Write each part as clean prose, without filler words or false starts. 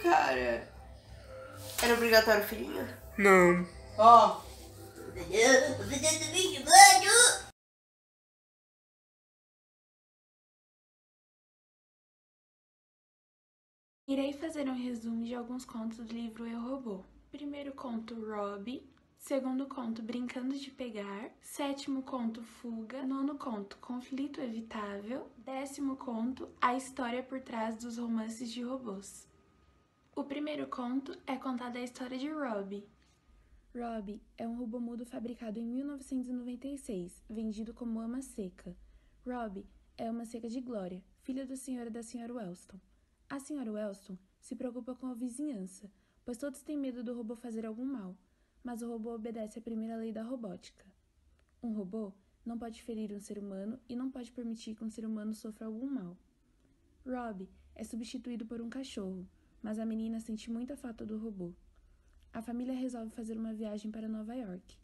Cara, era obrigatório, filhinha? Não. Ó. Irei fazer um resumo de alguns contos do livro Eu, Robô. Primeiro conto, Robbie. Segundo conto, Brincando de Pegar. Sétimo conto, Fuga. Nono conto, Conflito Evitável. Décimo conto, A História por Trás dos Romances de Robôs. O primeiro conto é contada a história de Robbie. Robbie é um robô mudo fabricado em 1996, vendido como ama seca. Robbie é uma seca de Glória, filha do senhor e da senhora Wellston. A senhora Wellston se preocupa com a vizinhança, pois todos têm medo do robô fazer algum mal, mas o robô obedece à primeira lei da robótica. Um robô não pode ferir um ser humano e não pode permitir que um ser humano sofra algum mal. Robbie é substituído por um cachorro, mas a menina sente muita falta do robô. A família resolve fazer uma viagem para Nova York.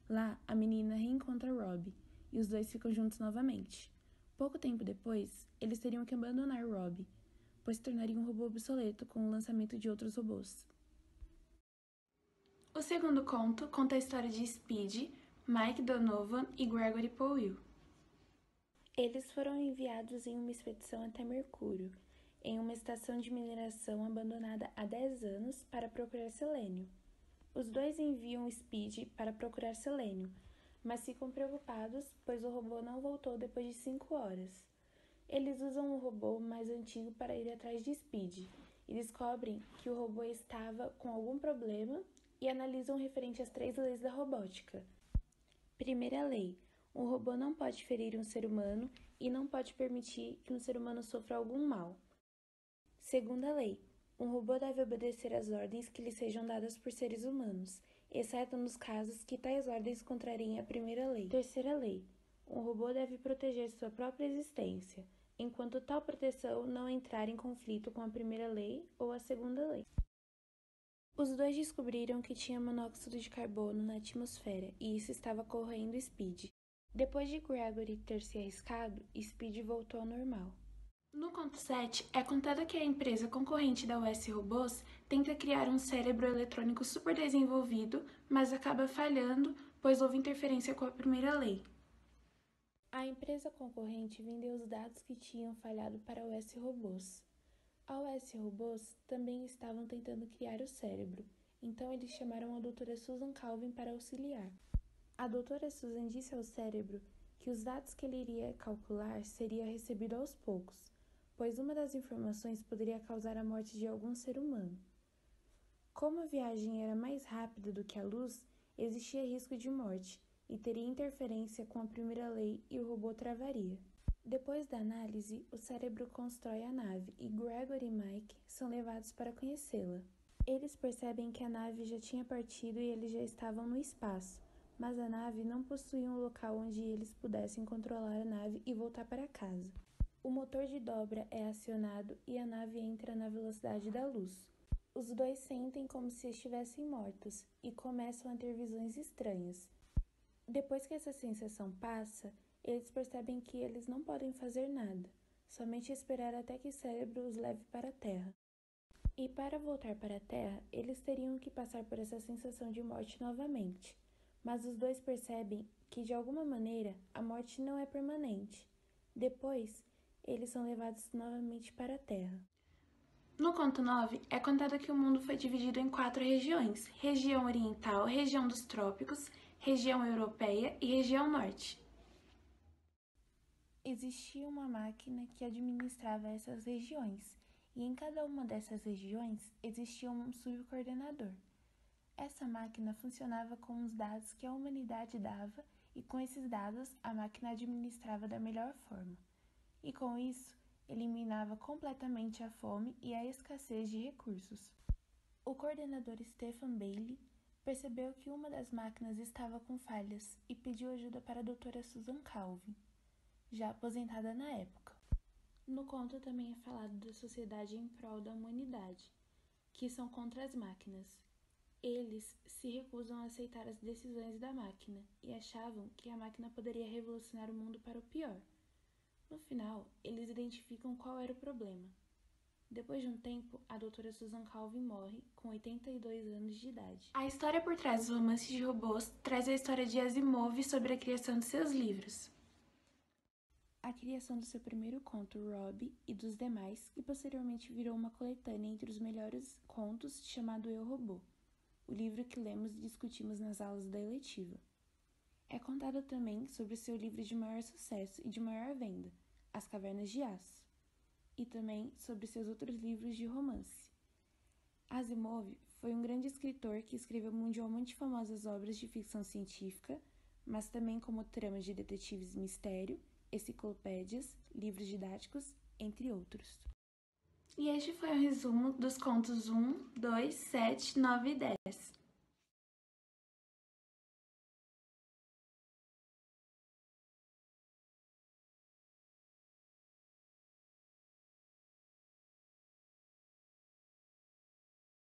Lá, a menina reencontra Robbie e os dois ficam juntos novamente. Pouco tempo depois, eles teriam que abandonar Robbie, pois se tornaria um robô obsoleto com o lançamento de outros robôs. O segundo conto conta a história de Speed, Mike Donovan e Gregory Powell. Eles foram enviados em uma expedição até Mercúrio, em uma estação de mineração abandonada há 10 anos para procurar selênio. Os dois enviam Speed para procurar selênio, mas ficam preocupados, pois o robô não voltou depois de 5 horas. Eles usam o robô mais antigo para ir atrás de Speed e descobrem que o robô estava com algum problema e analisam referente às 3 leis da robótica. Primeira lei: um robô não pode ferir um ser humano e não pode permitir que um ser humano sofra algum mal. Segunda lei: um robô deve obedecer às ordens que lhe sejam dadas por seres humanos, exceto nos casos que tais ordens contrariem a primeira lei. Terceira lei: um robô deve proteger sua própria existência, enquanto tal proteção não entrar em conflito com a primeira lei ou a segunda lei. Os dois descobriram que tinha monóxido de carbono na atmosfera e isso estava corroendo Speed. Depois de Gregory ter se arriscado, Speed voltou ao normal. No conto 7, é contado que a empresa concorrente da US Robôs tenta criar um cérebro eletrônico super desenvolvido, mas acaba falhando, pois houve interferência com a primeira lei. A empresa concorrente vendeu os dados que tinham falhado para a US Robôs. A US Robôs também estavam tentando criar o cérebro, então eles chamaram a doutora Susan Calvin para auxiliar. A doutora Susan disse ao cérebro que os dados que ele iria calcular seria recebido aos poucos, pois uma das informações poderia causar a morte de algum ser humano. Como a viagem era mais rápida do que a luz, existia risco de morte e teria interferência com a primeira lei e o robô travaria. Depois da análise, o cérebro constrói a nave e Gregory e Mike são levados para conhecê-la. Eles percebem que a nave já tinha partido e eles já estavam no espaço, mas a nave não possuía um local onde eles pudessem controlar a nave e voltar para casa. O motor de dobra é acionado e a nave entra na velocidade da luz. Os dois sentem como se estivessem mortos e começam a ter visões estranhas. Depois que essa sensação passa, eles percebem que eles não podem fazer nada, somente esperar até que o cérebro os leve para a Terra. E para voltar para a Terra, eles teriam que passar por essa sensação de morte novamente. Mas os dois percebem que, de alguma maneira, a morte não é permanente. Depois, eles são levados novamente para a Terra. No conto 9, é contado que o mundo foi dividido em 4 regiões: região oriental, região dos trópicos, região europeia e região norte. Existia uma máquina que administrava essas regiões, e em cada uma dessas regiões existia um subcoordenador. Essa máquina funcionava com os dados que a humanidade dava, e com esses dados a máquina administrava da melhor forma. e com isso eliminava completamente a fome e a escassez de recursos. O coordenador Stephen Bailey percebeu que uma das máquinas estava com falhas e pediu ajuda para a doutora Susan Calvin, já aposentada na época. No conto também é falado da sociedade em prol da humanidade, que são contra as máquinas. Eles se recusam a aceitar as decisões da máquina e achavam que a máquina poderia revolucionar o mundo para o pior. No final, eles identificam qual era o problema. Depois de um tempo, a doutora Susan Calvin morre, com 82 anos de idade. A história por trás dos romances de robôs traz a história de Asimov sobre a criação de seus livros. A criação do seu primeiro conto, Rob, e dos demais, que posteriormente virou uma coletânea entre os melhores contos chamado Eu, Robô, o livro que lemos e discutimos nas aulas da eletiva. É contado também sobre seu livro de maior sucesso e de maior venda, As Cavernas de Aço, e também sobre seus outros livros de romance. Asimov foi um grande escritor que escreveu mundialmente famosas obras de ficção científica, mas também como tramas de detetives e mistério, enciclopédias, livros didáticos, entre outros. E este foi o resumo dos contos 1, 2, 7, 9 e 10.